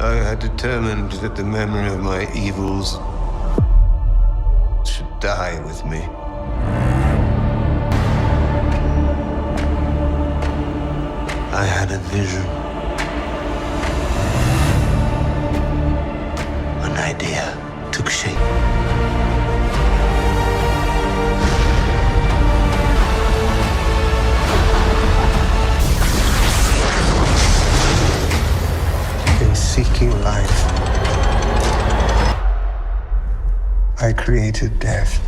I had determined that the memory of my evils should die with me. I had a vision. An idea took shape. In seeking life, I created death.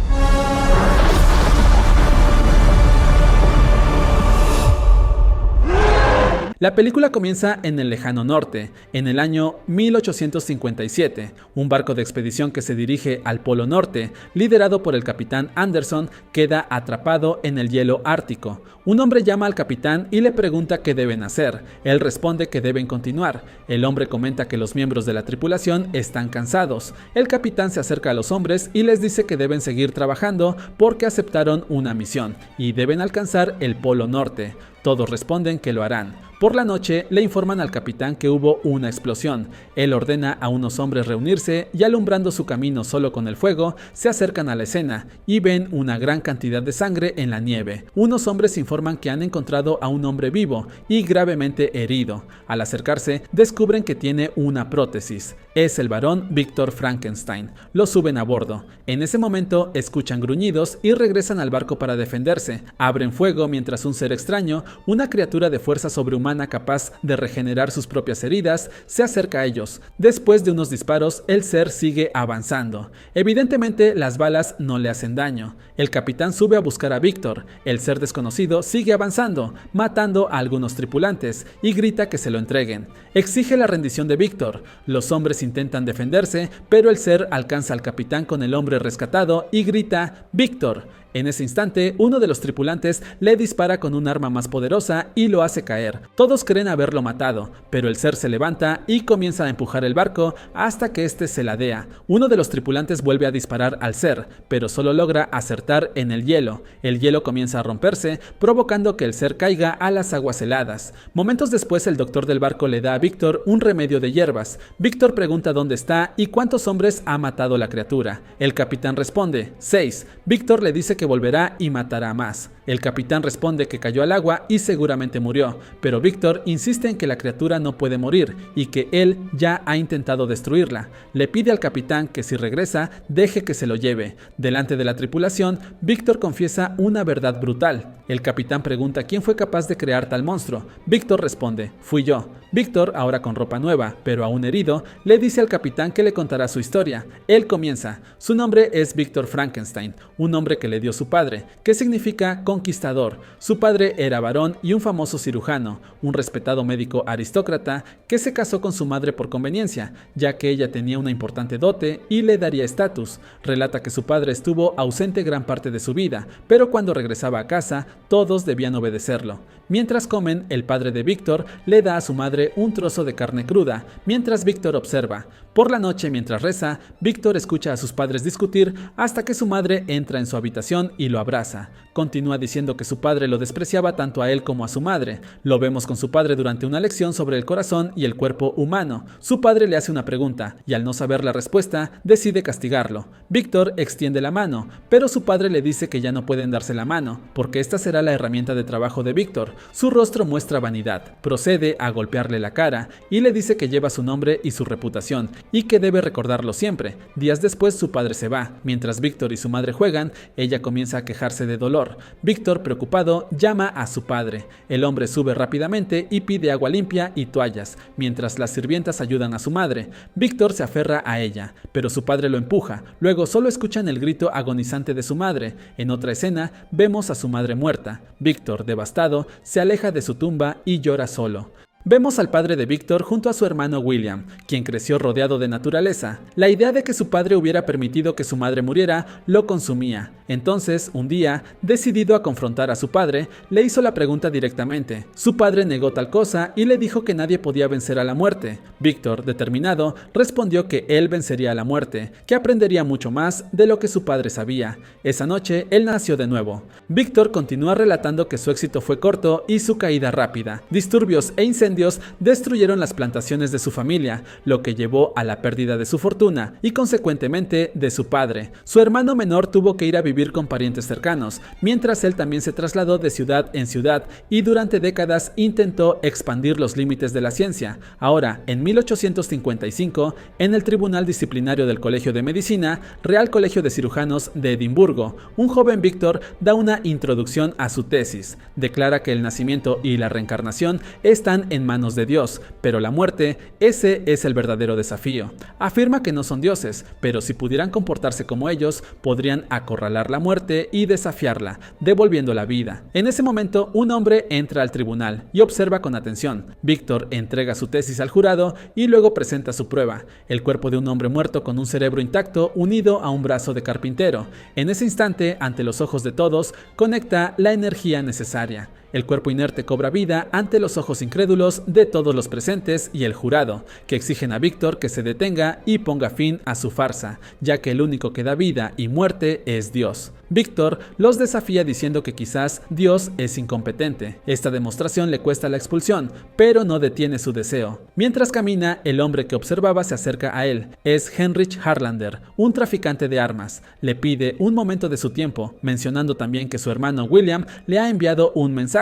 La película comienza en el lejano norte, en el año 1857. Un barco de expedición que se dirige al Polo Norte, liderado por el capitán Anderson, queda atrapado en el hielo ártico. Un hombre llama al capitán y le pregunta qué deben hacer. Él responde que deben continuar. El hombre comenta que los miembros de la tripulación están cansados. El capitán se acerca a los hombres y les dice que deben seguir trabajando porque aceptaron una misión y deben alcanzar el Polo Norte. Todos responden que lo harán. Por la noche le informan al capitán que hubo una explosión. Él ordena a unos hombres reunirse y alumbrando su camino solo con el fuego, se acercan a la escena y ven una gran cantidad de sangre en la nieve. Unos hombres informan que han encontrado a un hombre vivo y gravemente herido. Al acercarse, descubren que tiene una prótesis. Es el varón Víctor Frankenstein. Lo suben a bordo. En ese momento escuchan gruñidos y regresan al barco para defenderse. Abren fuego mientras un ser extraño, una criatura de fuerza sobrehumana capaz de regenerar sus propias heridas, se acerca a ellos. Después de unos disparos, el ser sigue avanzando. Evidentemente, las balas no le hacen daño. El capitán sube a buscar a Víctor. El ser desconocido sigue avanzando, matando a algunos tripulantes y grita que se lo entreguen. Exige la rendición de Víctor. Los hombres intentan defenderse, pero el ser alcanza al capitán con el hombre rescatado y grita «Víctor». En ese instante, uno de los tripulantes le dispara con un arma más poderosa y lo hace caer. Todos creen haberlo matado, pero el ser se levanta y comienza a empujar el barco hasta que este se ladea. Uno de los tripulantes vuelve a disparar al ser, pero solo logra acertar en el hielo. El hielo comienza a romperse, provocando que el ser caiga a las aguas heladas. Momentos después, el doctor del barco le da a Víctor un remedio de hierbas. Víctor pregunta dónde está y cuántos hombres ha matado la criatura. El capitán responde, 6. Víctor le dice que volverá y matará más. El capitán responde que cayó al agua y seguramente murió, pero Víctor insiste en que la criatura no puede morir y que él ya ha intentado destruirla. Le pide al capitán que si regresa, deje que se lo lleve. Delante de la tripulación, Víctor confiesa una verdad brutal. El capitán pregunta quién fue capaz de crear tal monstruo. Víctor responde, fui yo. Víctor, ahora con ropa nueva, pero aún herido, le dice al capitán que le contará su historia. Él comienza. Su nombre es Víctor Frankenstein, un nombre que le dio su padre, que significa conquistador. Su padre era varón y un famoso cirujano, un respetado médico aristócrata que se casó con su madre por conveniencia, ya que ella tenía una importante dote y le daría estatus. Relata que su padre estuvo ausente gran parte de su vida, pero cuando regresaba a casa, todos debían obedecerlo. Mientras comen, el padre de Víctor le da a su madre un trozo de carne cruda, mientras Víctor observa. Por la noche, mientras reza, Víctor escucha a sus padres discutir hasta que su madre entra en su habitación y lo abraza. Continúa diciendo que su padre lo despreciaba tanto a él como a su madre. Lo vemos con su padre durante una lección sobre el corazón y el cuerpo humano. Su padre le hace una pregunta y al no saber la respuesta, decide castigarlo. Víctor extiende la mano, pero su padre le dice que ya no pueden darse la mano, porque esta será la herramienta de trabajo de Víctor. Su rostro muestra vanidad. Procede a golpearle la cara y le dice que lleva su nombre y su reputación y que debe recordarlo siempre. Días después su padre se va. Mientras Víctor y su madre juegan, ella comienza a quejarse de dolor. Víctor, preocupado, llama a su padre. El hombre sube rápidamente y pide agua limpia y toallas, mientras las sirvientas ayudan a su madre. Víctor se aferra a ella, pero su padre lo empuja. Luego solo escuchan el grito agonizante de su madre. En otra escena, vemos a su madre muerta. Víctor, devastado, se aleja de su tumba y llora solo. Vemos al padre de Víctor junto a su hermano William, quien creció rodeado de naturaleza. La idea de que su padre hubiera permitido que su madre muriera lo consumía. Entonces, un día, decidido a confrontar a su padre, le hizo la pregunta directamente. Su padre negó tal cosa y le dijo que nadie podía vencer a la muerte. Víctor, determinado, respondió que él vencería a la muerte, que aprendería mucho más de lo que su padre sabía. Esa noche, él nació de nuevo. Víctor continúa relatando que su éxito fue corto y su caída rápida. Disturbios e incendios incendios destruyeron las plantaciones de su familia, lo que llevó a la pérdida de su fortuna y consecuentemente de su padre. Su hermano menor tuvo que ir a vivir con parientes cercanos, mientras él también se trasladó de ciudad en ciudad y durante décadas intentó expandir los límites de la ciencia. Ahora, en 1855, en el Tribunal Disciplinario del Colegio de Medicina, Real Colegio de Cirujanos de Edimburgo, un joven Víctor da una introducción a su tesis. Declara que el nacimiento y la reencarnación están en manos de Dios, pero la muerte, ese es el verdadero desafío. Afirma que no son dioses, pero si pudieran comportarse como ellos, podrían acorralar la muerte y desafiarla, devolviendo la vida. En ese momento, un hombre entra al tribunal y observa con atención. Víctor entrega su tesis al jurado y luego presenta su prueba: el cuerpo de un hombre muerto con un cerebro intacto unido a un brazo de carpintero. En ese instante, ante los ojos de todos, conecta la energía necesaria. El cuerpo inerte cobra vida ante los ojos incrédulos de todos los presentes y el jurado, que exigen a Víctor que se detenga y ponga fin a su farsa, ya que el único que da vida y muerte es Dios. Víctor los desafía diciendo que quizás Dios es incompetente. Esta demostración le cuesta la expulsión, pero no detiene su deseo. Mientras camina, el hombre que observaba se acerca a él. Es Heinrich Harlander, un traficante de armas. Le pide un momento de su tiempo, mencionando también que su hermano William le ha enviado un mensaje.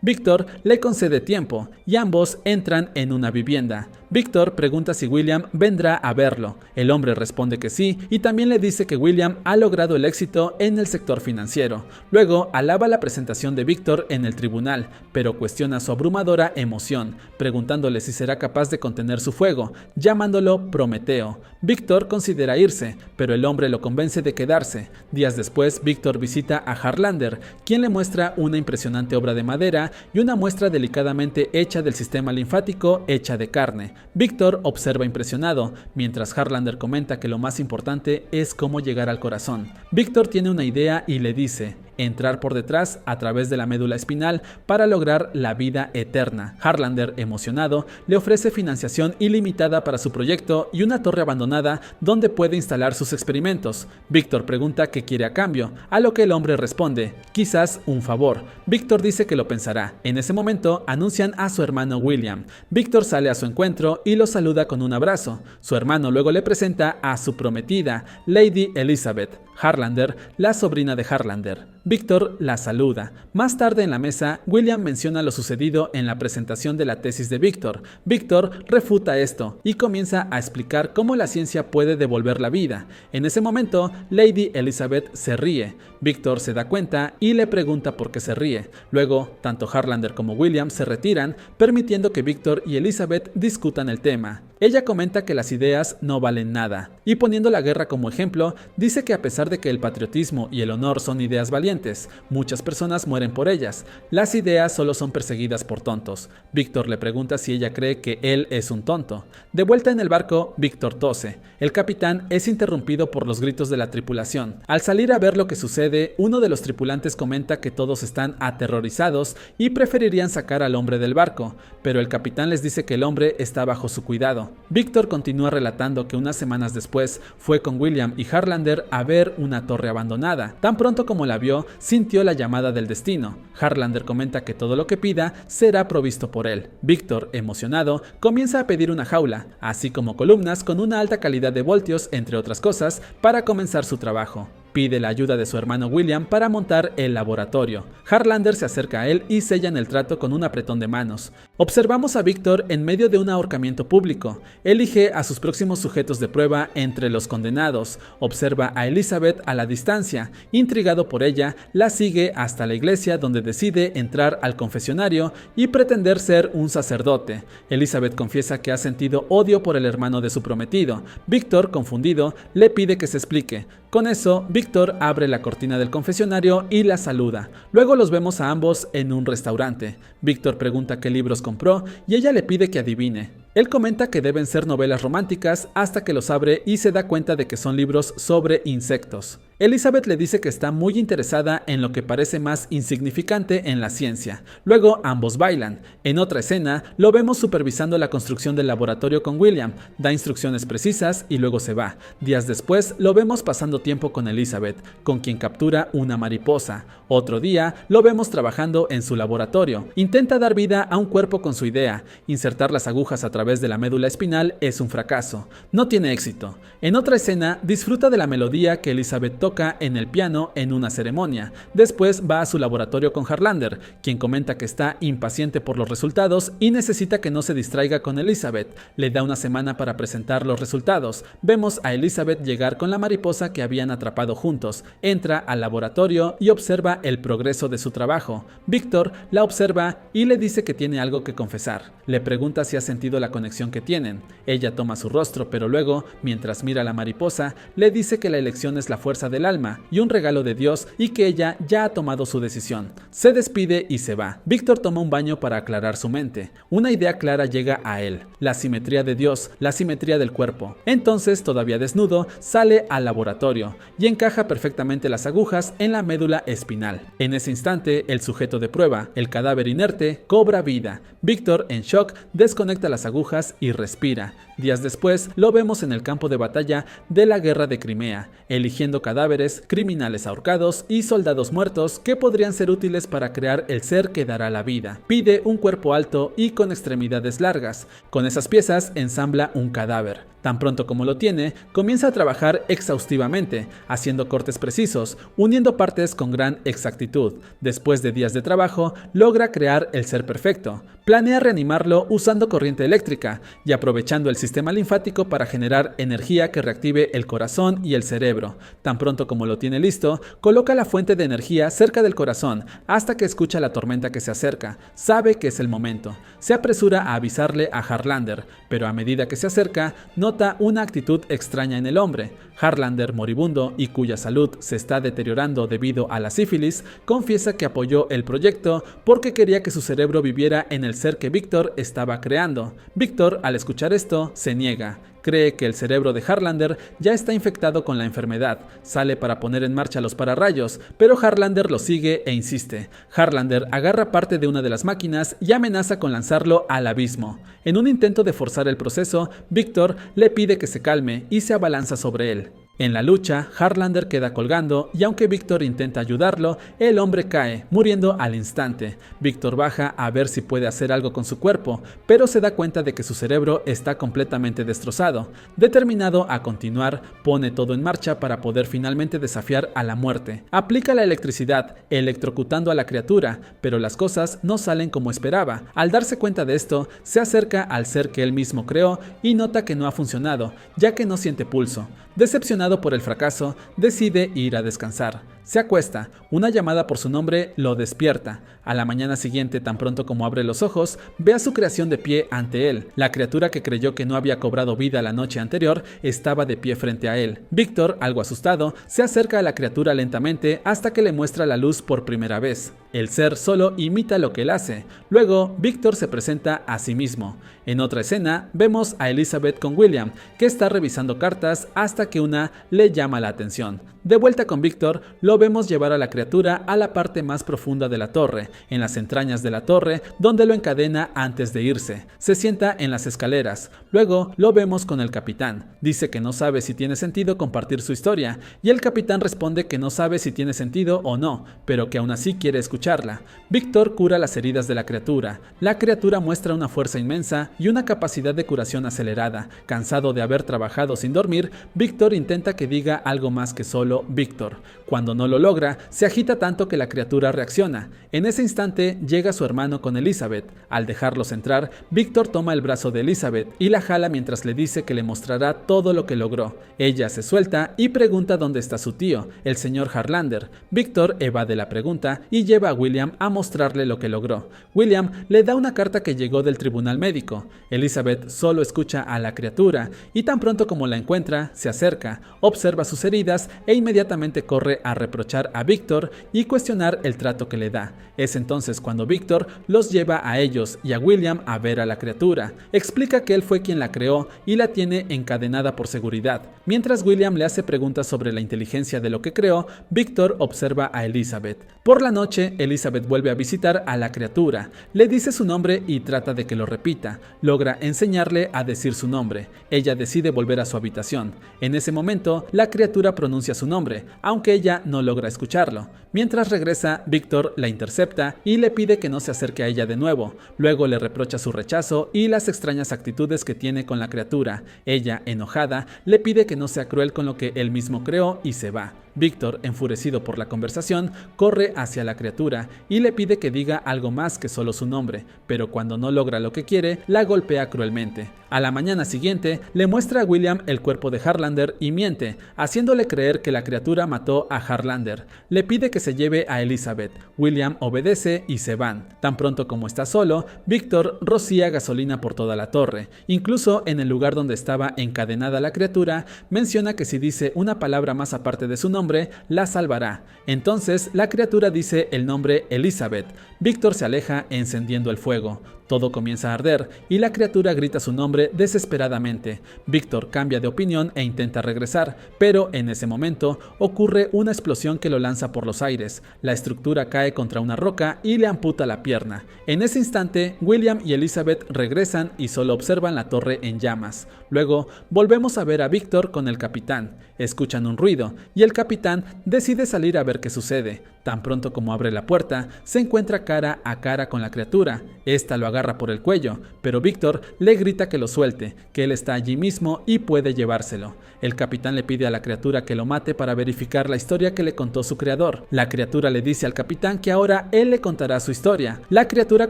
Víctor le concede tiempo y ambos entran en una vivienda. Víctor pregunta si William vendrá a verlo. El hombre responde que sí y también le dice que William ha logrado el éxito en el sector financiero. Luego alaba la presentación de Víctor en el tribunal, pero cuestiona su abrumadora emoción, preguntándole si será capaz de contener su fuego, llamándolo Prometeo. Víctor considera irse, pero el hombre lo convence de quedarse. Días después, Víctor visita a Harlander, quien le muestra una impresionante obra de madera y una muestra delicadamente hecha del sistema linfático hecha de carne. Víctor observa impresionado, mientras Harlander comenta que lo más importante es cómo llegar al corazón. Víctor tiene una idea y le dice: entrar por detrás a través de la médula espinal para lograr la vida eterna. Harlander, emocionado, le ofrece financiación ilimitada para su proyecto y una torre abandonada donde puede instalar sus experimentos. Víctor pregunta qué quiere a cambio, a lo que el hombre responde: quizás un favor. Víctor dice que lo pensará. En ese momento anuncian a su hermano William. Víctor sale a su encuentro y lo saluda con un abrazo. Su hermano luego le presenta a su prometida, Lady Elizabeth. Harlander, la sobrina de Harlander. Víctor la saluda. Más tarde en la mesa, William menciona lo sucedido en la presentación de la tesis de Víctor. Víctor refuta esto y comienza a explicar cómo la ciencia puede devolver la vida. En ese momento, Lady Elizabeth se ríe. Víctor se da cuenta y le pregunta por qué se ríe. Luego, tanto Harlander como William se retiran, permitiendo que Víctor y Elizabeth discutan el tema. Ella comenta que las ideas no valen nada, y poniendo la guerra como ejemplo, dice que a pesar de que el patriotismo y el honor son ideas valientes, muchas personas mueren por ellas. Las ideas solo son perseguidas por tontos. Víctor le pregunta si ella cree que él es un tonto. De vuelta en el barco, Víctor tose. El capitán es interrumpido por los gritos de la tripulación. Al salir a ver lo que sucede, uno de los tripulantes comenta que todos están aterrorizados y preferirían sacar al hombre del barco, pero el capitán les dice que el hombre está bajo su cuidado. Víctor continúa relatando que unas semanas después fue con William y Harlander a ver una torre abandonada. Tan pronto como la vio, sintió la llamada del destino. Harlander comenta que todo lo que pida será provisto por él. Víctor, emocionado, comienza a pedir una jaula, así como columnas con una alta calidad de voltios, entre otras cosas, para comenzar su trabajo. Pide la ayuda de su hermano William para montar el laboratorio. Harlander se acerca a él y sellan el trato con un apretón de manos. Observamos a Víctor en medio de un ahorcamiento público. Elige a sus próximos sujetos de prueba entre los condenados. Observa a Elizabeth a la distancia. Intrigado por ella, la sigue hasta la iglesia, donde decide entrar al confesionario y pretender ser un sacerdote. Elizabeth confiesa que ha sentido odio por el hermano de su prometido. Víctor, confundido, le pide que se explique. Con eso, Víctor abre la cortina del confesionario y la saluda. Luego los vemos a ambos en un restaurante. Víctor pregunta qué libros compró y ella le pide que adivine. Él comenta que deben ser novelas románticas hasta que los abre y se da cuenta de que son libros sobre insectos. Elizabeth le dice que está muy interesada en lo que parece más insignificante en la ciencia. Luego ambos bailan. En otra escena lo vemos supervisando la construcción del laboratorio con William, da instrucciones precisas y luego se va. Días después lo vemos pasando tiempo con Elizabeth, con quien captura una mariposa. Otro día lo vemos trabajando en su laboratorio. Intenta dar vida a un cuerpo con su idea. Insertar las agujas a través de la médula espinal es un fracaso. No tiene éxito. En otra escena disfruta de la melodía que Elizabeth toca en el piano en una ceremonia. Después va a su laboratorio con Harlander, quien comenta que está impaciente por los resultados y necesita que no se distraiga con Elizabeth. Le da una semana para presentar los resultados. Vemos a Elizabeth llegar con la mariposa que habían atrapado juntos. Entra al laboratorio y observa el progreso de su trabajo. Víctor la observa y le dice que tiene algo que confesar. Le pregunta si ha sentido la conexión que tienen. Ella toma su rostro, pero luego, mientras mira a la mariposa, le dice que la elección es la fuerza del alma y un regalo de Dios y que ella ya ha tomado su decisión. Se despide y se va. Víctor toma un baño para aclarar su mente. Una idea clara llega a él: la simetría de Dios, la simetría del cuerpo. Entonces, todavía desnudo, sale al laboratorio y encaja perfectamente las agujas en la médula espinal. En ese instante, el sujeto de prueba, el cadáver inerte, cobra vida. Víctor, en shock, desconecta las agujas y respira. Días después, lo vemos en el campo de batalla de la guerra de Crimea, eligiendo cadáveres, criminales ahorcados y soldados muertos que podrían ser útiles para crear el ser que dará la vida. Pide un cuerpo alto y con extremidades largas. Con esas piezas ensambla un cadáver. Tan pronto como lo tiene, comienza a trabajar exhaustivamente, haciendo cortes precisos, uniendo partes con gran exactitud. Después de días de trabajo, logra crear el ser perfecto. Planea reanimarlo usando corriente eléctrica y aprovechando el sistema linfático para generar energía que reactive el corazón y el cerebro. Tan pronto como lo tiene listo, coloca la fuente de energía cerca del corazón hasta que escucha la tormenta que se acerca. Sabe que es el momento. Se apresura a avisarle a Harlander, pero a medida que se acerca, nota una actitud extraña en el hombre. Harlander, moribundo y cuya salud se está deteriorando debido a la sífilis, confiesa que apoyó el proyecto porque quería que su cerebro viviera en el ser que Víctor estaba creando. Víctor, al escuchar esto, se niega. Cree que el cerebro de Harlander ya está infectado con la enfermedad. Sale para poner en marcha los pararrayos, pero Harlander lo sigue e insiste. Harlander agarra parte de una de las máquinas y amenaza con lanzarlo al abismo. En un intento de forzar el proceso, Víctor le pide que se calme y se abalanza sobre él. En la lucha, Harlander queda colgando y aunque Víctor intenta ayudarlo, el hombre cae, muriendo al instante. Víctor baja a ver si puede hacer algo con su cuerpo, pero se da cuenta de que su cerebro está completamente destrozado. Determinado a continuar, pone todo en marcha para poder finalmente desafiar a la muerte. Aplica la electricidad, electrocutando a la criatura, pero las cosas no salen como esperaba. Al darse cuenta de esto, se acerca al ser que él mismo creó y nota que no ha funcionado, ya que no siente pulso. Decepcionado por el fracaso, decide ir a descansar. Se acuesta, una llamada por su nombre lo despierta. A la mañana siguiente, tan pronto como abre los ojos, ve a su creación de pie ante él. La criatura que creyó que no había cobrado vida la noche anterior estaba de pie frente a él. Víctor, algo asustado, se acerca a la criatura lentamente hasta que le muestra la luz por primera vez. El ser solo imita lo que él hace. Luego, Víctor se presenta a sí mismo. En otra escena, vemos a Elizabeth con William, que está revisando cartas hasta que una le llama la atención. De vuelta con Víctor, lo vemos llevar a la criatura a la parte más profunda de la torre, en las entrañas de la torre, donde lo encadena antes de irse. Se sienta en las escaleras. Luego lo vemos con el capitán. Dice que no sabe si tiene sentido compartir su historia, y el capitán responde que no sabe si tiene sentido o no, pero que aún así quiere escucharla. Víctor cura las heridas de la criatura. La criatura muestra una fuerza inmensa y una capacidad de curación acelerada. Cansado de haber trabajado sin dormir, Víctor intenta que diga algo más que solo Víctor. Cuando no lo logra, se agita tanto que la criatura reacciona. En ese instante llega su hermano con Elizabeth. Al dejarlos entrar, Víctor toma el brazo de Elizabeth y la jala mientras le dice que le mostrará todo lo que logró. Ella se suelta y pregunta dónde está su tío, el señor Harlander. Víctor evade la pregunta y lleva a William a mostrarle lo que logró. William le da una carta que llegó del tribunal médico. Elizabeth solo escucha a la criatura y tan pronto como la encuentra, se acerca, observa sus heridas e inmediatamente corre a reproducirlas. reprochar a Víctor y cuestionar el trato que le da. Es entonces cuando Víctor los lleva a ellos y a William a ver a la criatura. Explica que él fue quien la creó y la tiene encadenada por seguridad. Mientras William le hace preguntas sobre la inteligencia de lo que creó, Víctor observa a Elizabeth. Por la noche, Elizabeth vuelve a visitar a la criatura, le dice su nombre y trata de que lo repita. Logra enseñarle a decir su nombre. Ella decide volver a su habitación. En ese momento, la criatura pronuncia su nombre, aunque ella no logra escucharlo. Mientras regresa, Víctor la intercepta y le pide que no se acerque a ella de nuevo. Luego le reprocha su rechazo y las extrañas actitudes que tiene con la criatura. Ella, enojada, le pide que no sea cruel con lo que él mismo creó y se va. Víctor, enfurecido por la conversación, corre hacia la criatura y le pide que diga algo más que solo su nombre, pero cuando no logra lo que quiere, la golpea cruelmente. A la mañana siguiente, le muestra a William el cuerpo de Harlander y miente, haciéndole creer que la criatura mató a Harlander. Le pide que se lleve a Elizabeth. William obedece y se van. Tan pronto como está solo, Víctor rocía gasolina por toda la torre. Incluso en el lugar donde estaba encadenada la criatura, menciona que si dice una palabra más aparte de su nombre, la salvará. Entonces la criatura dice el nombre Elizabeth. Víctor se aleja encendiendo el fuego. Todo comienza a arder y la criatura grita su nombre desesperadamente. Víctor cambia de opinión e intenta regresar, pero en ese momento ocurre una explosión que lo lanza por los aires. La estructura cae contra una roca y le amputa la pierna. En ese instante, William y Elizabeth regresan y solo observan la torre en llamas. Luego, volvemos a ver a Víctor con el capitán. Escuchan un ruido y el capitán decide salir a ver qué sucede. Tan pronto como abre la puerta, se encuentra cara a cara con la criatura. Esta lo agarra por el cuello, pero Víctor le grita que lo suelte, que él está allí mismo y puede llevárselo. El capitán le pide a la criatura que lo mate para verificar la historia que le contó su creador. La criatura le dice al capitán que ahora él le contará su historia. La criatura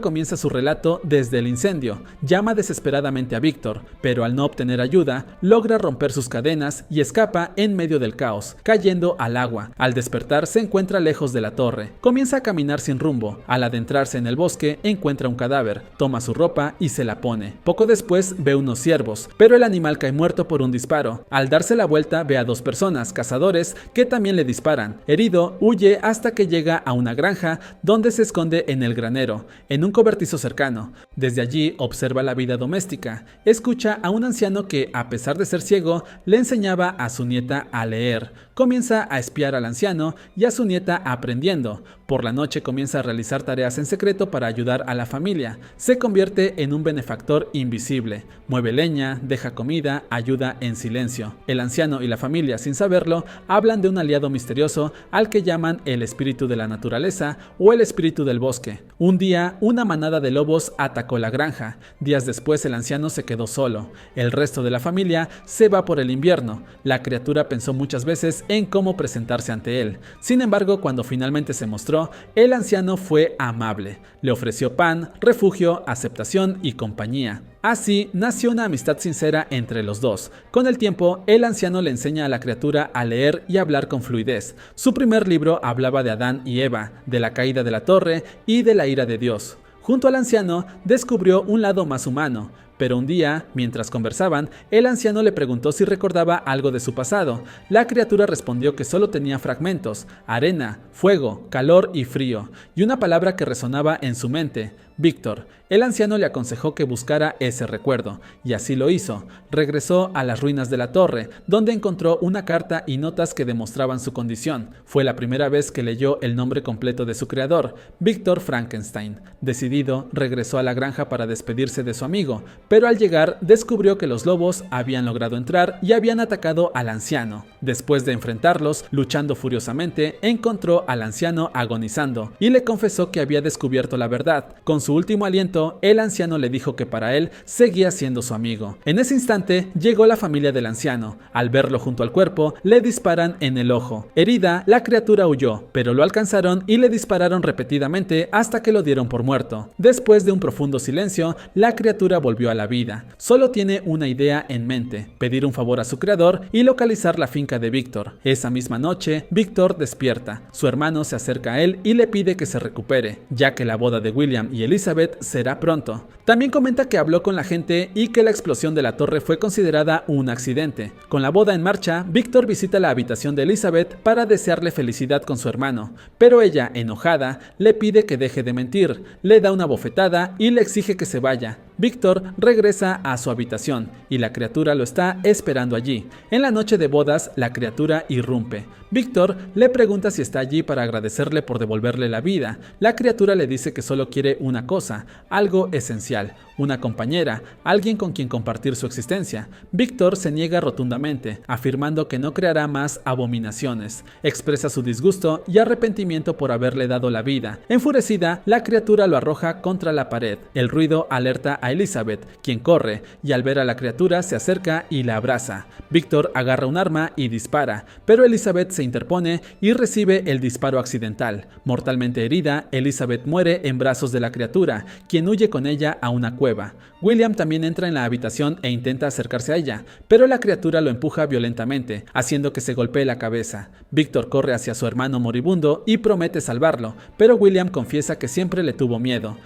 comienza su relato desde el incendio. Llama desesperadamente a Víctor, pero al no obtener ayuda, logra romper sus cadenas y escapa en medio del caos, cayendo al agua. Al despertar se encuentra lejos de la torre. Comienza a caminar sin rumbo. Al adentrarse en el bosque, encuentra un cadáver, toma su ropa y se la pone. Poco después ve unos ciervos, pero el animal cae muerto por un disparo. Al darse la vuelta ve a dos personas, cazadores, que también le disparan. Herido, huye hasta que llega a una granja donde se esconde en el granero, en un cobertizo cercano. Desde allí observa la vida doméstica. Escucha a un anciano que, a pesar de ser ciego, le enseñaba a su nieta a leer. Comienza a espiar al anciano y a su nieta aprendiendo. Por la noche comienza a realizar tareas en secreto para ayudar a la familia. Se convierte en un benefactor invisible. Mueve leña, deja comida, ayuda en silencio. El anciano y la familia, sin saberlo, hablan de un aliado misterioso al que llaman el espíritu de la naturaleza o el espíritu del bosque. Un día, una manada de lobos atacó la granja. Días después, el anciano se quedó solo. El resto de la familia se va por el invierno. La criatura pensó muchas veces en cómo presentarse ante él. Sin embargo, cuando finalmente se mostró, el anciano fue amable. Le ofreció pan, refugio, aceptación y compañía. Así nació una amistad sincera entre los dos. Con el tiempo, el anciano le enseña a la criatura a leer y hablar con fluidez. Su primer libro hablaba de Adán y Eva, de la caída de la torre y de la ira de Dios. Junto al anciano, descubrió un lado más humano. Pero un día, mientras conversaban, el anciano le preguntó si recordaba algo de su pasado. La criatura respondió que solo tenía fragmentos: arena, fuego, calor y frío, y una palabra que resonaba en su mente: Víctor. El anciano le aconsejó que buscara ese recuerdo, y así lo hizo. Regresó a las ruinas de la torre, donde encontró una carta y notas que demostraban su condición. Fue la primera vez que leyó el nombre completo de su creador, Víctor Frankenstein. Decidido, regresó a la granja para despedirse de su amigo, pero al llegar descubrió que los lobos habían logrado entrar y habían atacado al anciano. Después de enfrentarlos, luchando furiosamente, encontró al anciano agonizando y le confesó que había descubierto la verdad. Con su último aliento, el anciano le dijo que para él seguía siendo su amigo. En ese instante llegó la familia del anciano. Al verlo junto al cuerpo, le disparan en el ojo. Herida, la criatura huyó, pero lo alcanzaron y le dispararon repetidamente hasta que lo dieron por muerto. Después de un profundo silencio, la criatura volvió a la vida. Solo tiene una idea en mente: pedir un favor a su creador y localizar la finca de Víctor. Esa misma noche, Víctor despierta. Su hermano se acerca a él y le pide que se recupere, ya que la boda de William y Elizabeth Elizabeth será pronto. También comenta que habló con la gente y que la explosión de la torre fue considerada un accidente. Con la boda en marcha, Víctor visita la habitación de Elizabeth para desearle felicidad con su hermano, pero ella, enojada, le pide que deje de mentir, le da una bofetada y le exige que se vaya. Víctor regresa a su habitación y la criatura lo está esperando allí. En la noche de bodas, la criatura irrumpe. Víctor le pregunta si está allí para agradecerle por devolverle la vida. La criatura le dice que solo quiere una cosa, algo esencial, una compañera, alguien con quien compartir su existencia. Víctor se niega rotundamente, afirmando que no creará más abominaciones. Expresa su disgusto y arrepentimiento por haberle dado la vida. Enfurecida, la criatura lo arroja contra la pared. El ruido alerta a Elizabeth, quien corre, y al ver a la criatura se acerca y la abraza. Víctor agarra un arma y dispara, pero Elizabeth se interpone y recibe el disparo accidental. Mortalmente herida, Elizabeth muere en brazos de la criatura, quien huye con ella a una cueva. William también entra en la habitación e intenta acercarse a ella, pero la criatura lo empuja violentamente, haciendo que se golpee la cabeza. Víctor corre hacia su hermano moribundo y promete salvarlo, pero William confiesa que siempre le tuvo miedo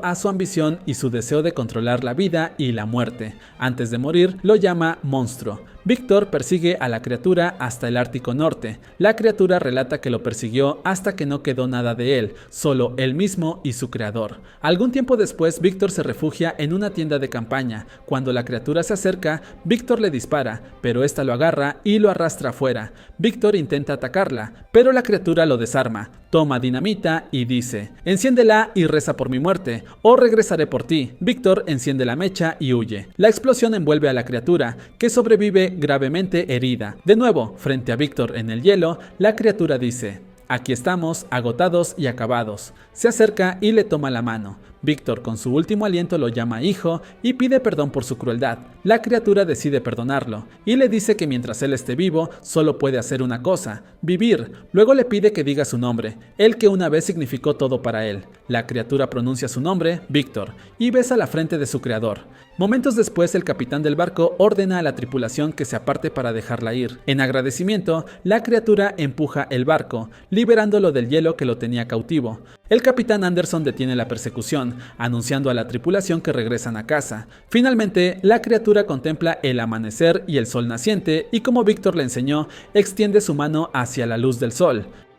a su ambición y su deseo de controlar la vida y la muerte. Antes de morir, lo llama monstruo. Víctor persigue a la criatura hasta el Ártico Norte. La criatura relata que lo persiguió hasta que no quedó nada de él, solo él mismo y su creador. Algún tiempo después, Víctor se refugia en una tienda de campaña. Cuando la criatura se acerca, Víctor le dispara, pero esta lo agarra y lo arrastra afuera. Víctor intenta atacarla, pero la criatura lo desarma. Toma dinamita y dice: enciéndela y reza por mi muerte, o regresaré por ti. Víctor enciende la mecha y huye. La explosión envuelve a la criatura, que sobrevive gravemente herida. De nuevo, frente a Víctor en el hielo, la criatura dice: aquí estamos, agotados y acabados. Se acerca y le toma la mano. Víctor, con su último aliento, lo llama hijo y pide perdón por su crueldad. La criatura decide perdonarlo y le dice que mientras él esté vivo, solo puede hacer una cosa: vivir. Luego le pide que diga su nombre, el que una vez significó todo para él. La criatura pronuncia su nombre, Víctor, y besa la frente de su creador. Momentos después, el capitán del barco ordena a la tripulación que se aparte para dejarla ir. En agradecimiento, la criatura empuja el barco, liberándolo del hielo que lo tenía cautivo. El capitán Anderson detiene la persecución, anunciando a la tripulación que regresan a casa. Finalmente, la criatura contempla el amanecer y el sol naciente y, como Víctor le enseñó, extiende su mano hacia la luz del sol.